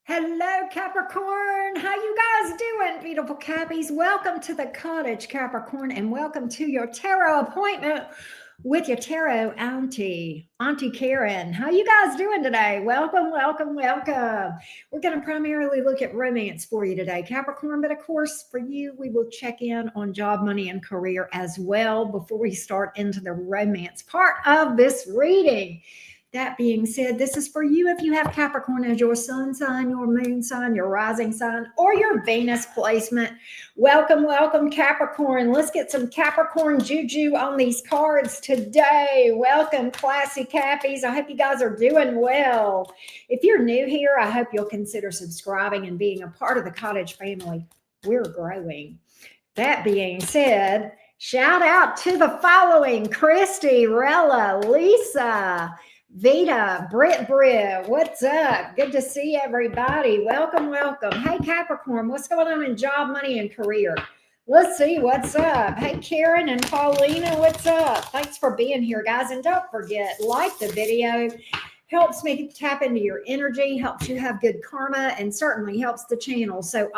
Hello, Capricorn. How you guys doing, beautiful Cappies? Welcome to the Cottage, Capricorn, and welcome to your tarot appointment with your tarot Auntie Karen. How you guys doing today? Welcome, welcome, welcome. We're going to primarily look at romance for you today, Capricorn, but of course, for you, we will check in on job, money, and career as well before we start into the romance part of this reading. That being said, this is for you if you have Capricorn as your sun sign, your moon sign, your rising sign, or your Venus placement. Welcome, welcome, Capricorn. Let's get some Capricorn juju on these cards today. Welcome, classy Cappies. I hope you guys are doing well. If you're new here, I hope you'll consider subscribing and being a part of the Cottage family. We're growing. That being said, shout out to the following: Christy, Rella, Lisa, Vita, Britt, what's up? Good to see everybody. Welcome, welcome. Hey, Capricorn, what's going on in job, money, and career? Let's see what's up. Hey, Karen and Paulina, what's up? Thanks for being here, guys. And don't forget, like the video. Helps me tap into your energy, helps you have good karma, and certainly helps the channel. So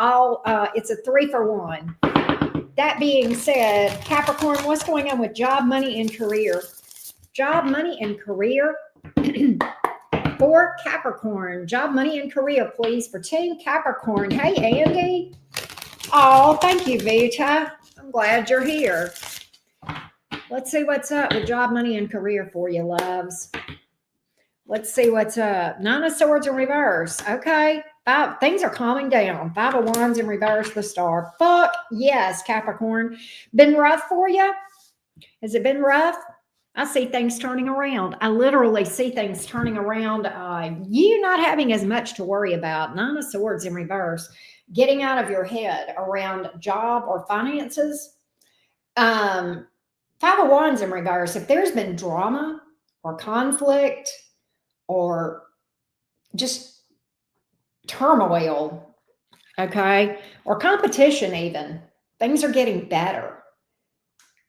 it's a 3-for-1. That being said, Capricorn, what's going on with job, money, and career? Job, money, and career. For Capricorn, job, money, and career, please, for Team Capricorn. Hey, Andy. Oh, thank you, Vita. I'm glad you're here. Let's see what's up with job, money, and career for you, loves. Let's see what's up. 9 of Swords in reverse. Okay. Things are calming down. 5 of Wands in reverse, the star. Fuck yes, Capricorn. Been rough for you? Has it been rough? I see things turning around. I literally see things turning around. You not having as much to worry about. 9 of Swords in reverse. Getting out of your head around job or finances. 5 of Wands in reverse. If there's been drama or conflict or just turmoil, okay, or competition even, things are getting better.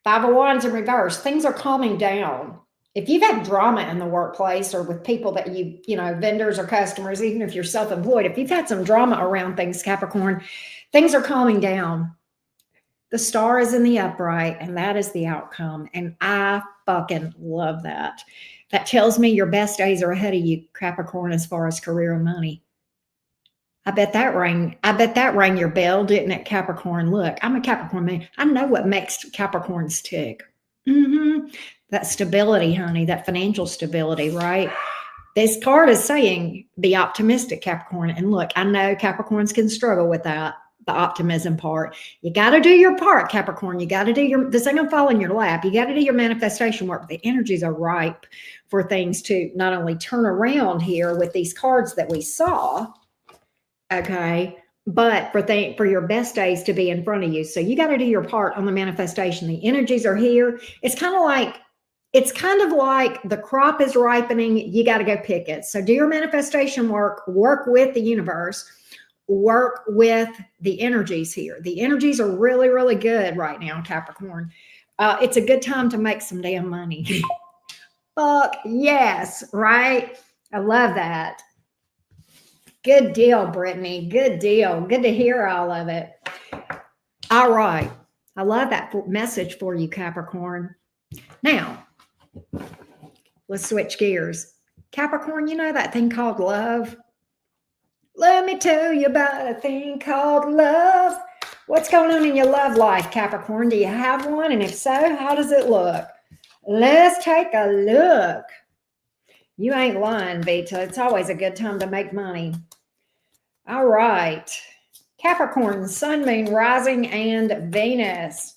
5 of Wands in reverse, things are calming down. If you've had drama in the workplace or with people that vendors or customers, even if you're self-employed, if you've had some drama around things, Capricorn, things are calming down. The star is in the upright, and that is the outcome. And I fucking love that. That tells me your best days are ahead of you, Capricorn, as far as career and money. I bet that rang your bell, didn't it, Capricorn? Look, I'm a Capricorn man. I know what makes Capricorns tick. That stability, honey, that financial stability, right? This card is saying be optimistic, Capricorn. And look, I know Capricorns can struggle with that, the optimism part. You got to do your part, Capricorn. You got to do this ain't gonna fall in your lap. You got to do your manifestation work. The energies are ripe for things to not only turn around here with these cards that we saw, okay, but for your best days to be in front of you. So you got to do your part on the manifestation. The energies are here. It's kind of like the crop is ripening. You got to go pick it. So do your manifestation work with the universe, work with the energies here. The energies are really, really good right now, Capricorn. It's a good time to make some damn money. Fuck yes, right? I love that. Good deal, Brittany. Good deal. Good to hear all of it. All right. I love that message for you, Capricorn. Now, let's switch gears. Capricorn, you know that thing called love? Let me tell you about a thing called love. What's going on in your love life, Capricorn? Do you have one? And if so, how does it look? Let's take a look. You ain't lying, Vita. It's always a good time to make money. All right. Capricorn, Sun, Moon, Rising, and Venus.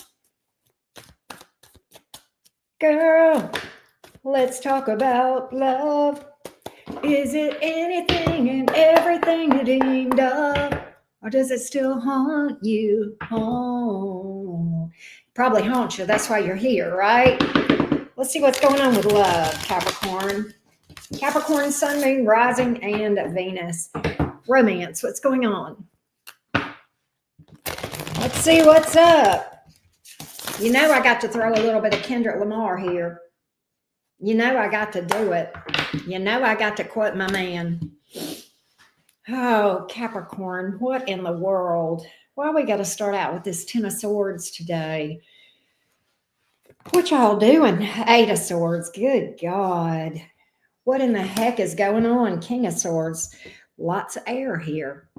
Girl, let's talk about love. Is it anything and everything you dreamed of? Or does it still haunt you? Oh, probably haunts you. That's why you're here, right? Let's see what's going on with love, Capricorn. Capricorn, Sun, Moon, Rising, and Venus. Romance, what's going on? Let's see what's up. You know I got to throw a little bit of Kendrick Lamar here. You know I got to do it. You know I got to quote my man. Oh, Capricorn, what in the world? Why we got to start out with this Ten of Swords today? What y'all doing? Eight of Swords. Good God. What in the heck is going on? King of Swords. Lots of air here.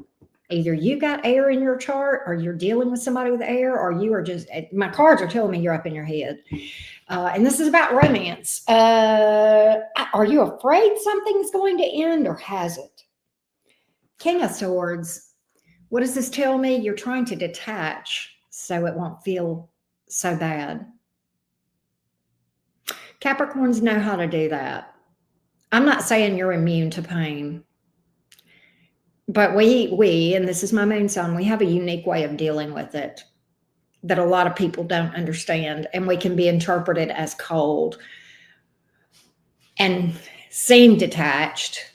Either you got air in your chart, or you're dealing with somebody with air, or you are just, my cards are telling me you're up in your head. And this is about romance. Are you afraid something's going to end, or has it? King of Swords. What does this tell me? You're trying to detach so it won't feel so bad. Capricorns know how to do that. I'm not saying you're immune to pain, but we, and this is my moon sign, we have a unique way of dealing with it that a lot of people don't understand, and we can be interpreted as cold and seem detached.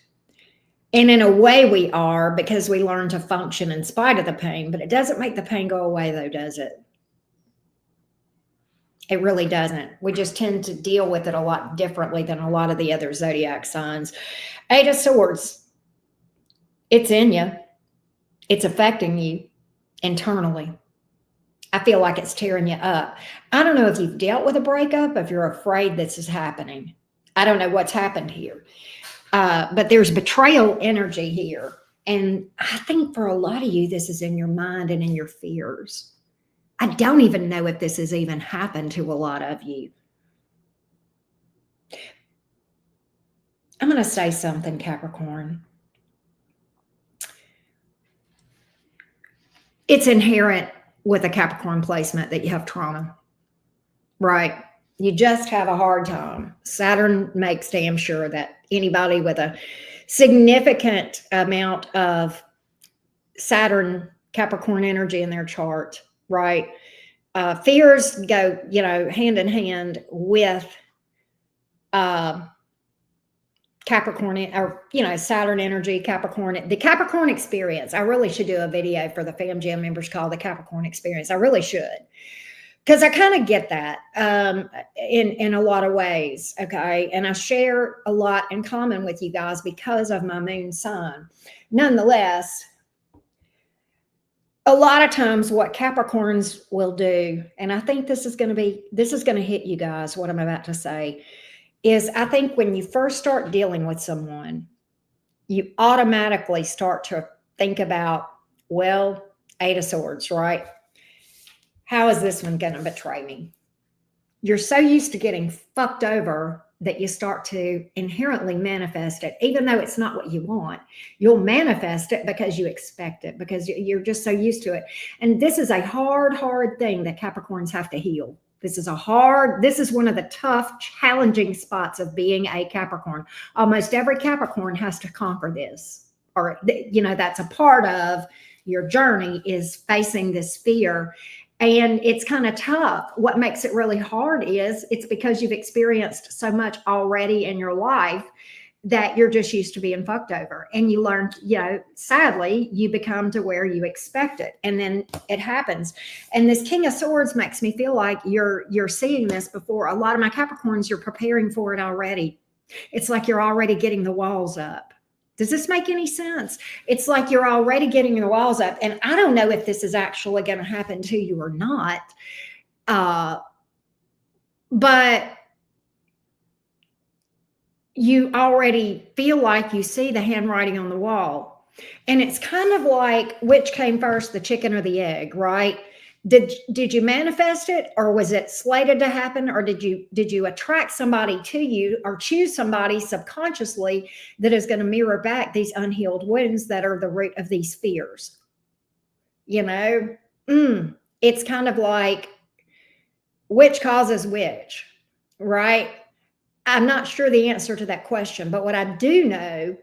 And in a way we are, because we learn to function in spite of the pain, but it doesn't make the pain go away though, does it? It really doesn't. We just tend to deal with it a lot differently than a lot of the other zodiac signs. Eight of Swords, it's in you. It's affecting you internally. I feel like it's tearing you up. I don't know if you've dealt with a breakup, if you're afraid this is happening. I don't know what's happened here. But there's betrayal energy here. And I think for a lot of you, this is in your mind and in your fears. I don't even know if this has even happened to a lot of you. I'm going to say something, Capricorn. It's inherent with a Capricorn placement that you have trauma, right? You just have a hard time. Saturn makes damn sure that anybody with a significant amount of Saturn Capricorn energy in their chart, right? Fears go, hand in hand with Capricorn, or Saturn energy, Capricorn, the Capricorn experience. I really should do a video for the Fam Jam members called the Capricorn experience. I really should, because I kind of get that in a lot of ways. Okay, and I share a lot in common with you guys because of my moon sign. Nonetheless, a lot of times what Capricorns will do, and I think this is going to hit you guys, what I'm about to say, is I think when you first start dealing with someone, you automatically start to think about, well, Eight of Swords, right? How is this one going to betray me? You're so used to getting fucked over that you start to inherently manifest it, even though it's not what you want. You'll manifest it because you expect it, because you're just so used to it. And this is a hard thing that Capricorns have to heal. This is one of the tough, challenging spots of being a Capricorn. Almost every Capricorn has to conquer this, or, that's a part of your journey, is facing this fear. And it's kind of tough. What makes it really hard is it's because you've experienced so much already in your life that you're just used to being fucked over. And you learn, sadly, you become to where you expect it. And then it happens. And this King of Swords makes me feel like you're seeing this before. A lot of my Capricorns, you're preparing for it already. It's like you're already getting the walls up. Does this make any sense? It's like you're already getting the walls up. And I don't know if this is actually going to happen to you or not. But you already feel like you see the handwriting on the wall. And it's kind of like, which came first, the chicken or the egg, right? Did you manifest it, or was it slated to happen, or did you attract somebody to you, or choose somebody subconsciously that is going to mirror back these unhealed wounds that are the root of these fears? It's kind of like which causes which, right? I'm not sure the answer to that question, but what I do know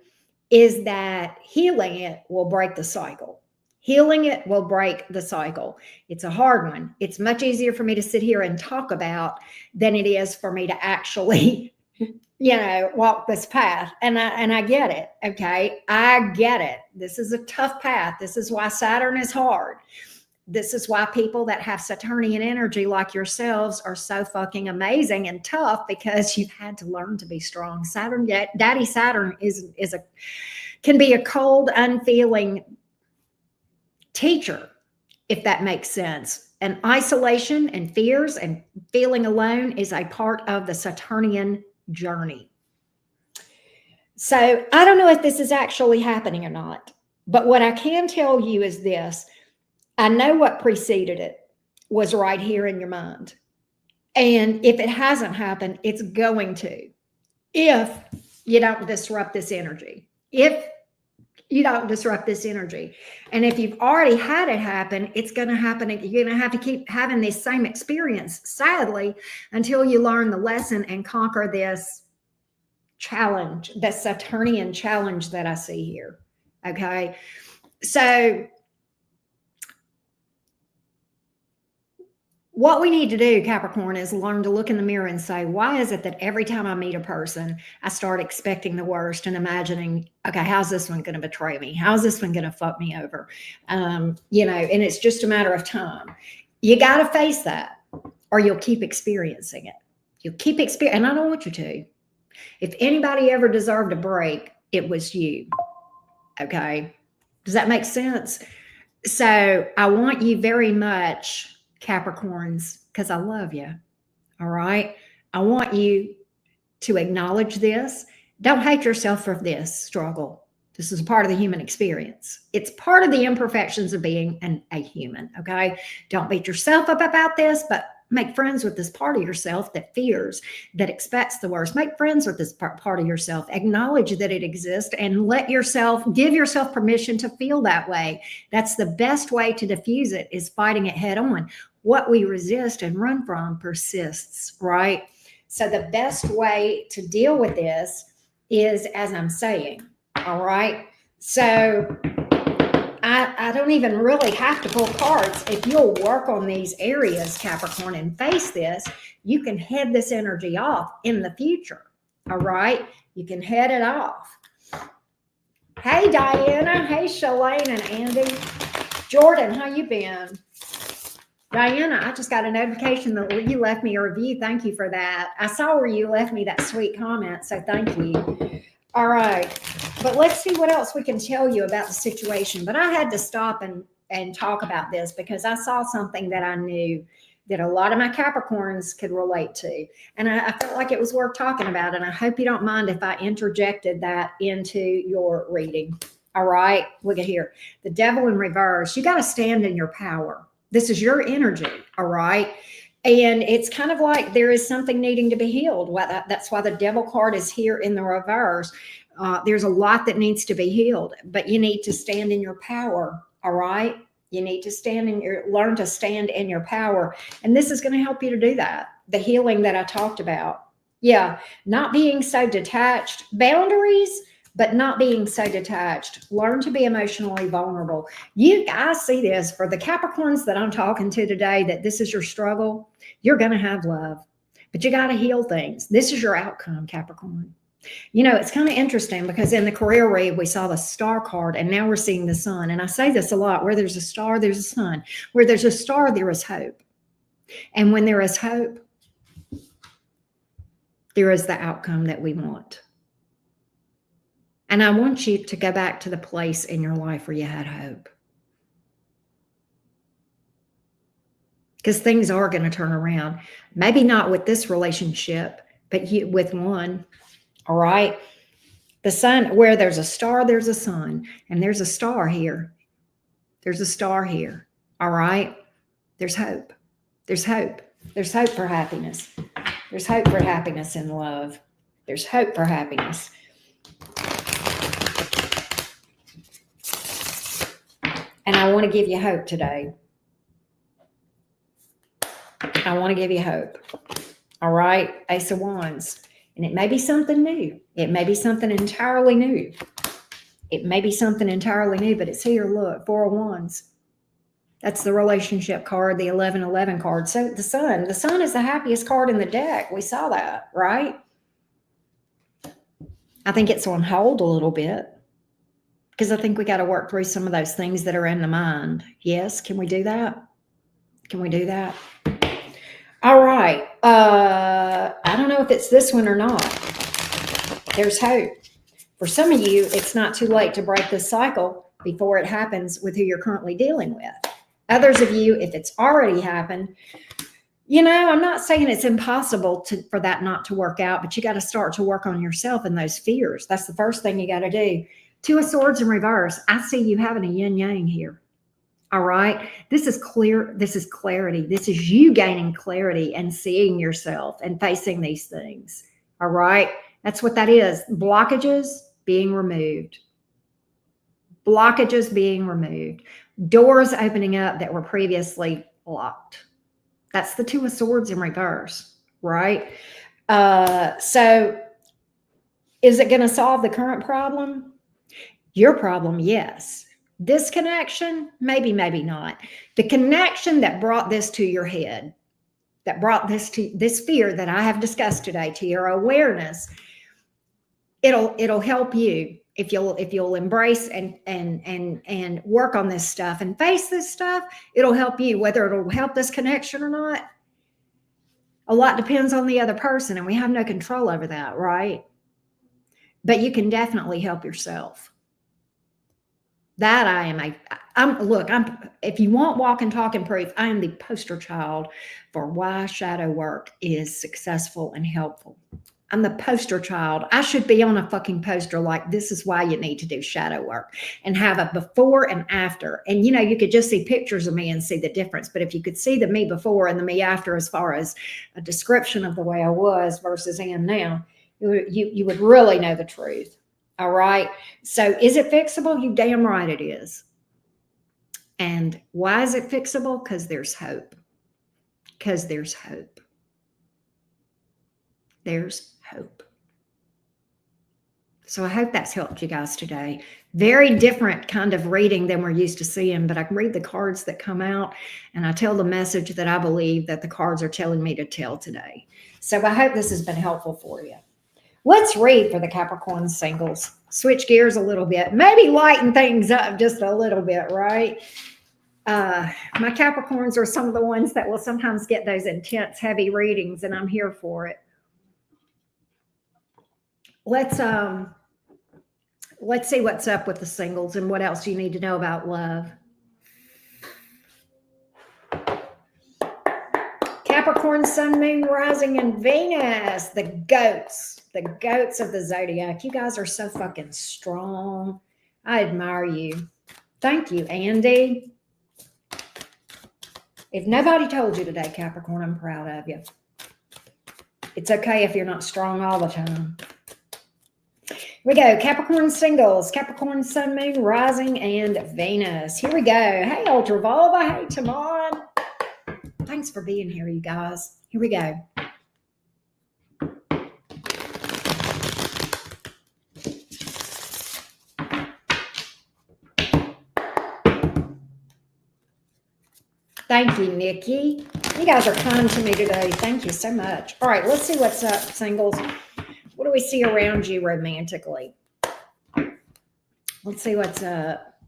is that healing it will break the cycle. Healing it will break the cycle. It's a hard one. It's much easier for me to sit here and talk about than it is for me to actually, walk this path. And I get it. Okay. I get it. This is a tough path. This is why Saturn is hard. This is why people that have Saturnian energy like yourselves are so fucking amazing and tough, because you've had to learn to be strong. Daddy Saturn is a can be a cold, unfeeling teacher, if that makes sense. And isolation and fears and feeling alone is a part of the Saturnian journey. So I don't know if this is actually happening or not, but what I can tell you is this. I know what preceded it was right here in your mind. And if it hasn't happened, it's going to, if you don't disrupt this energy. If you don't disrupt this energy. And if you've already had it happen, it's going to happen. You're going to have to keep having this same experience, sadly, until you learn the lesson and conquer this challenge, the Saturnian challenge that I see here. Okay. So what we need to do, Capricorn, is learn to look in the mirror and say, why is it that every time I meet a person, I start expecting the worst and imagining, okay, how's this one going to betray me? How's this one going to fuck me over? You know, and it's just a matter of time. You got to face that or you'll keep experiencing it. You'll keep experiencing, and I don't want you to. If anybody ever deserved a break, it was you. Okay. Does that make sense? So I want you very much, Capricorns, because I love you. All right. I want you to acknowledge this. Don't hate yourself for this struggle. This is a part of the human experience. It's part of the imperfections of being a human. Okay. Don't beat yourself up about this, but make friends with this part of yourself that fears, that expects the worst. Make friends with this part of yourself. Acknowledge that it exists and give yourself permission to feel that way. That's the best way to diffuse it, is fighting it head on. What we resist and run from persists, right? So the best way to deal with this is, as I'm saying, all right? So I don't even really have to pull cards. If you'll work on these areas, Capricorn, and face this, you can head this energy off in the future, all right? You can head it off. Hey, Diana. Hey, Shalane and Andy. Jordan, how you been? Diana, I just got a notification that you left me a review. Thank you for that. I saw where you left me that sweet comment, so thank you. All right, but let's see what else we can tell you about the situation. But I had to stop and talk about this because I saw something that I knew that a lot of my Capricorns could relate to. And I felt like it was worth talking about. And I hope you don't mind if I interjected that into your reading. All right, look at here. The Devil in reverse. You got to stand in your power. This is your energy, all right? And it's kind of like there is something needing to be healed. Well, that's why the Devil card is here in the reverse. There's a lot that needs to be healed, but you need to stand in your power, all right? You need to learn to stand in your power. And this is going to help you to do that. The healing that I talked about. Yeah, not being so detached. Boundaries, but not being so detached. Learn to be emotionally vulnerable. You guys see this for the Capricorns that I'm talking to today, that this is your struggle. You're going to have love, but you got to heal things. This is your outcome, Capricorn. You know, it's kind of interesting because in the career read, we saw the star card and now we're seeing the sun. And I say this a lot, where there's a star, there's a sun. Where there's a star, there is hope. And when there is hope, there is the outcome that we want. And I want you to go back to the place in your life where you had hope. Because things are going to turn around. Maybe not with this relationship, but with one. All right. The sun, where there's a star, there's a sun. And there's a star here. There's a star here. All right. There's hope. There's hope. There's hope for happiness. There's hope for happiness and love. There's hope for happiness. And I want to give you hope today. I want to give you hope. All right. Ace of Wands. And it may be something new. It may be something entirely new. It may be something entirely new, but it's here. Look, Four of Wands. That's the relationship card, the 1111 card. So the sun is the happiest card in the deck. We saw that, right? I think it's on hold a little bit because I think we got to work through some of those things that are in the mind. Yes. Can we do that? Can we do that? All right. I don't know if it's this one or not. There's hope. For some of you, it's not too late to break this cycle before it happens with who you're currently dealing with. Others of you, if it's already happened, you know, I'm not saying it's impossible for that not to work out, but you got to start to work on yourself and those fears. That's the first thing you got to do. Two of Swords in reverse. I see you having a yin yang here. All right. This is clear. This is clarity. This is you gaining clarity and seeing yourself and facing these things. All right. That's what that is. Blockages being removed. Blockages being removed. Doors opening up that were previously locked. That's the Two of Swords in reverse, right? So is it going to solve the current problem? Your problem, yes. This connection, maybe, maybe not. The connection that brought this to your head, that brought this to this fear that I have discussed today to your awareness, it'll help you if you'll embrace and work on this stuff and face this stuff. It'll help you. Whether it'll help this connection or not, a lot depends on the other person, and we have no control over that, right? But you can definitely help yourself. That if you want walk and talk and proof, I am the poster child for why shadow work is successful and helpful. I'm the poster child. I should be on a fucking poster like, this is why you need to do shadow work, and have a before and after. And, you know, you could just see pictures of me and see the difference. But if you could see the me before and the me after, as far as a description of the way I was versus am now, you would really know the truth. All right. So is it fixable? You damn right it is. And why is it fixable? Because there's hope. Because there's hope. There's hope. So I hope that's helped you guys today. Very different kind of reading than we're used to seeing, but I can read the cards that come out and I tell the message that I believe that the cards are telling me to tell today. So I hope this has been helpful for you. Let's read for the Capricorn singles. Switch gears a little bit. Maybe lighten things up just a little bit, right? My Capricorns are some of the ones that will sometimes get those intense, heavy readings, and I'm here for it. Let's see what's up with the singles and what else you need to know about love. Capricorn, Sun, Moon, Rising, and Venus. The goats of the zodiac. You guys are so fucking strong. I admire you. Thank you, Andy. If nobody told you today, Capricorn, I'm proud of you. It's okay if you're not strong all the time. Here we go. Capricorn singles. Capricorn, Sun, Moon, Rising, and Venus. Here we go. Hey, Ultravolva. Hey, Tamon. Thanks for being here, you guys. Here we go. Thank you, Nikki. You guys are kind to me today. Thank you so much. All right, let's see what's up, singles. What do we see around you romantically? Let's see what's up.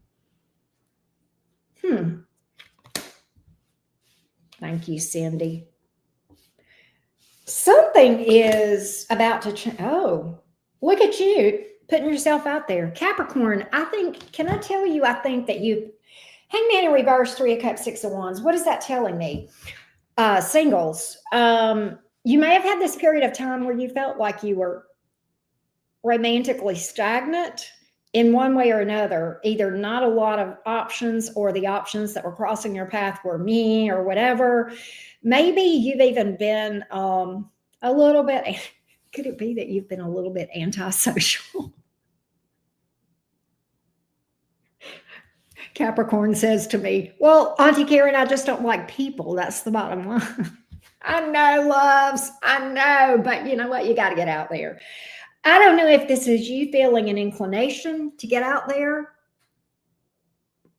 Thank you, Cindy. Something is about to change. Oh, look at you putting yourself out there. Capricorn, I think, can I tell you, I think that you, Hangman in reverse, 3 of Cups, 6 of Wands. What is that telling me? Singles, you may have had this period of time where you felt like you were romantically stagnant in one way or another, either not a lot of options, or the options that were crossing your path were me or whatever. Maybe you've even been a little bit, could it be that you've been a little bit antisocial? Capricorn says to me, well, Auntie Karen, I just don't like people. That's the bottom line. I know, loves. I know. But you know what? You got to get out there. I don't know if this is you feeling an inclination to get out there,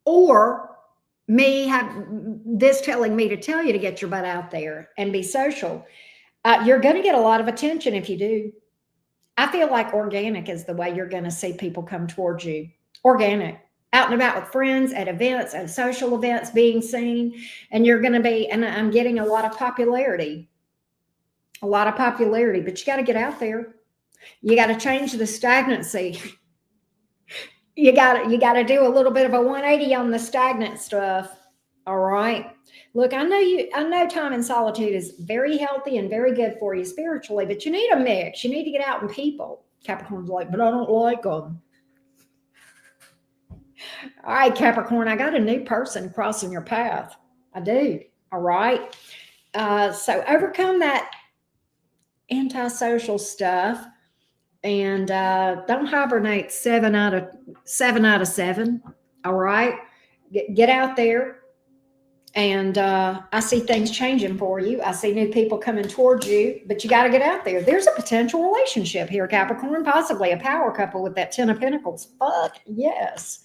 or me this telling me to tell you to get your butt out there and be social. You're going to get a lot of attention if you do. I feel like organic is the way you're going to see people come towards you. Organic. Out and about with friends, at events, at social events, being seen. And you're going to be, and I'm getting a lot of popularity. A lot of popularity, but you got to get out there. You got to change the stagnancy. You got to do a little bit of a 180 on the stagnant stuff. All right. Look, I know time in solitude is very healthy and very good for you spiritually, but you need a mix. You need to get out in people. Capricorn's like, but I don't like them. All right, Capricorn, I got a new person crossing your path. I do. All right. So overcome that antisocial stuff and don't hibernate 7 out of 7. All right. Get out there. And I see things changing for you. I see new people coming towards you, but you got to get out there. There's a potential relationship here, Capricorn, possibly a power couple with that 10 of Pentacles. Fuck yes.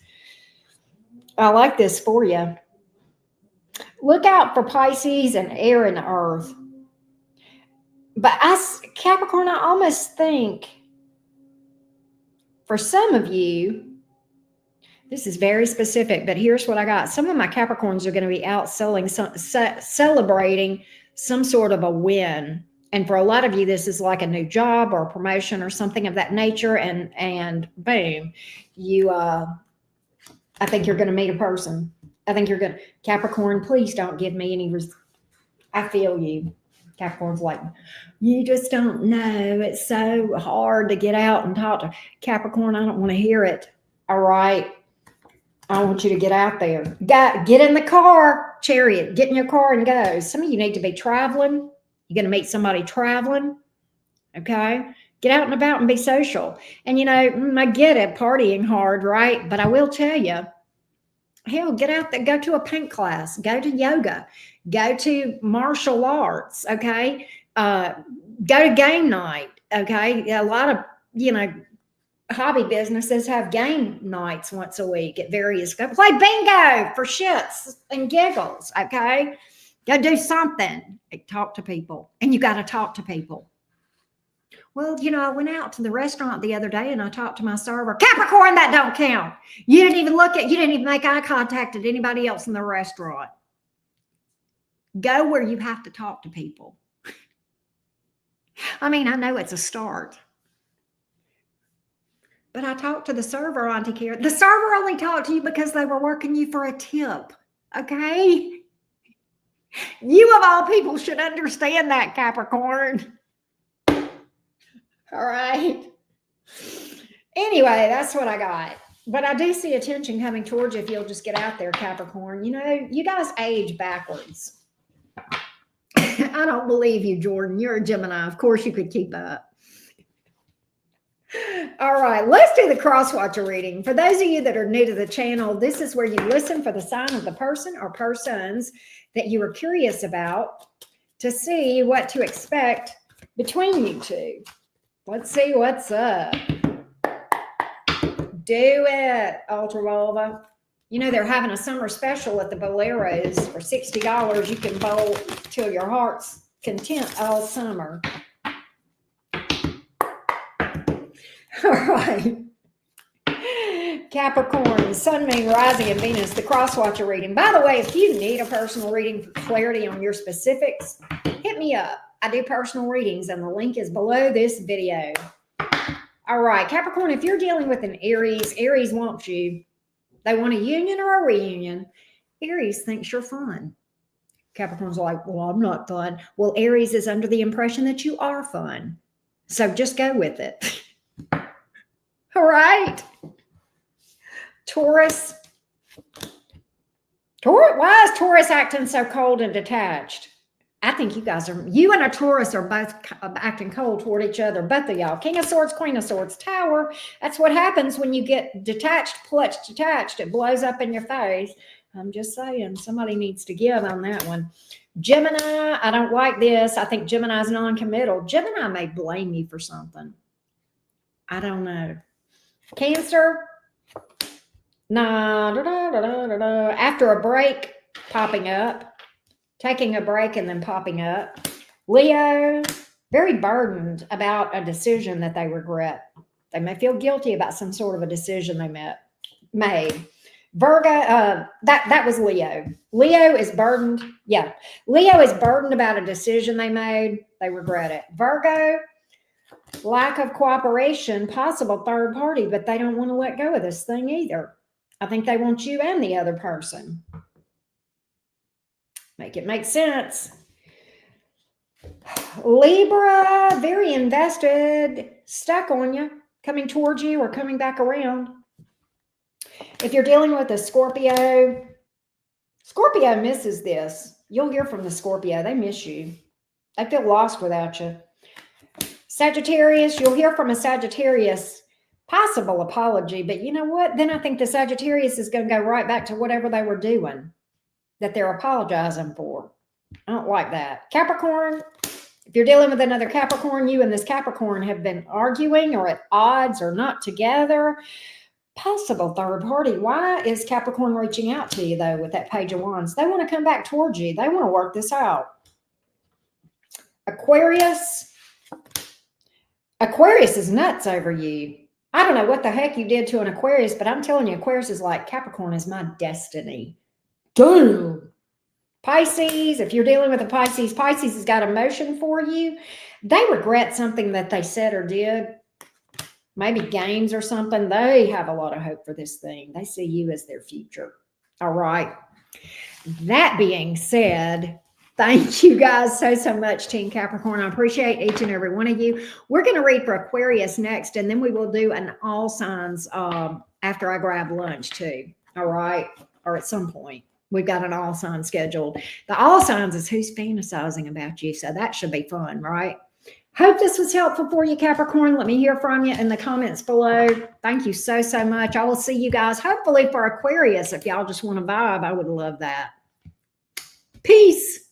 I like this for you. Look out for Pisces and air and earth. But Capricorn, I almost think for some of you, this is very specific, but here's what I got. Some of my Capricorns are going to be out celebrating some sort of a win. And for a lot of you, this is like a new job or a promotion or something of that nature. And boom, I think you're going to meet a person. I think you're going to, Capricorn, please don't give me any, I feel you. Capricorn's like, you just don't know. It's so hard to get out and talk to Capricorn. I don't want to hear it. All right. I want you to get out there. Get in the car, Chariot. Get in your car and go. Some of you need to be traveling. You're going to meet somebody traveling. Okay? Get out and about and be social. And, I get it, partying hard, right? But I will tell you, hell, get out there. Go to a paint class. Go to yoga. Go to martial arts, okay? Go to game night, okay? A lot of, hobby businesses have game nights once a week at various, go play bingo for shits and giggles, okay? Go do something. Talk to people. And you got to talk to people. Well, I went out to the restaurant the other day and I talked to my server. Capricorn, that don't count. You didn't even make eye contact at anybody else in the restaurant. Go where you have to talk to people. I mean, I know it's a start. But I talked to the server, Auntie Karen. The server only talked to you because they were working you for a tip. Okay? You of all people should understand that, Capricorn. All right. Anyway, that's what I got. But I do see attention coming towards you if you'll just get out there, Capricorn. You guys age backwards. I don't believe you, Jordan. You're a Gemini. Of course you could keep up. All right, let's do the cross-watcher reading. For those of you that are new to the channel, this is where you listen for the sign of the person or persons that you are curious about to see what to expect between you two. Let's see what's up. Do it, Ultraviolet. They're having a summer special at the Boleros for $60. You can bowl till your heart's content all summer. All right. Capricorn, Sun, Moon, Rising, and Venus, the cross-watcher reading. By the way, if you need a personal reading for clarity on your specifics, hit me up. I do personal readings, and the link is below this video. All right, Capricorn, if you're dealing with an Aries wants you. They want a union or a reunion. Aries thinks you're fun. Capricorn's like, well, I'm not fun. Well, Aries is under the impression that you are fun. So just go with it. All right. Taurus. Why is Taurus acting so cold and detached? I think you and a Taurus are both acting cold toward each other. Both of y'all. King of Swords, Queen of Swords, Tower. That's what happens when you get detached, clutched, detached. It blows up in your face. I'm just saying, somebody needs to give on that one. Gemini, I don't like this. I think Gemini is non-committal. Gemini may blame you for something. I don't know. Cancer, after a break, popping up, taking a break and then popping up. Leo, very burdened about a decision that they regret. They may feel guilty about some sort of a decision they made. Virgo, that was Leo. Leo is burdened. Yeah. Leo is burdened about a decision they made. They regret it. Virgo, Lack of cooperation, possible third party, but they don't want to let go of this thing either. I think they want you and the other person. Make it make sense. Libra, very invested, stuck on you, coming towards you or coming back around. If you're dealing with a Scorpio, Scorpio misses this. You'll hear from the Scorpio. They miss you. They feel lost without you. Sagittarius, you'll hear from a Sagittarius, possible apology, but you know what? Then I think the Sagittarius is going to go right back to whatever they were doing that they're apologizing for. I don't like that. Capricorn, if you're dealing with another Capricorn, you and this Capricorn have been arguing or at odds or not together. Possible third party. Why is Capricorn reaching out to you, though, with that Page of Wands? They want to come back towards you. They want to work this out. Aquarius. Aquarius is nuts over you. I don't know what the heck you did to an Aquarius, but I'm telling you, Aquarius is like, Capricorn is my destiny. Damn. Pisces, if you're dealing with a Pisces, Pisces has got emotion for you. They regret something that they said or did. Maybe games or something. They have a lot of hope for this thing. They see you as their future. All right. That being said, thank you guys so much, Team Capricorn. I appreciate each and every one of you. We're going to read for Aquarius next, and then we will do an all signs after I grab lunch too. All right. Or at some point. We've got an all signs scheduled. The all signs is who's fantasizing about you. So that should be fun, right? Hope this was helpful for you, Capricorn. Let me hear from you in the comments below. Thank you so much. I will see you guys hopefully for Aquarius. If y'all just want to vibe, I would love that. Peace.